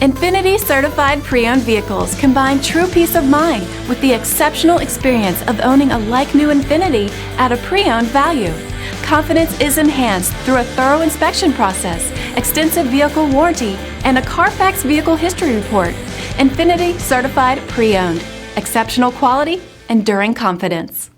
INFINITI certified pre-owned vehicles combine true peace of mind with the exceptional experience of owning a like-new INFINITI at a pre-owned value. Confidence is enhanced through a thorough inspection process, extensive vehicle warranty, and a Carfax vehicle history report. INFINITI certified pre-owned. Exceptional quality, enduring confidence.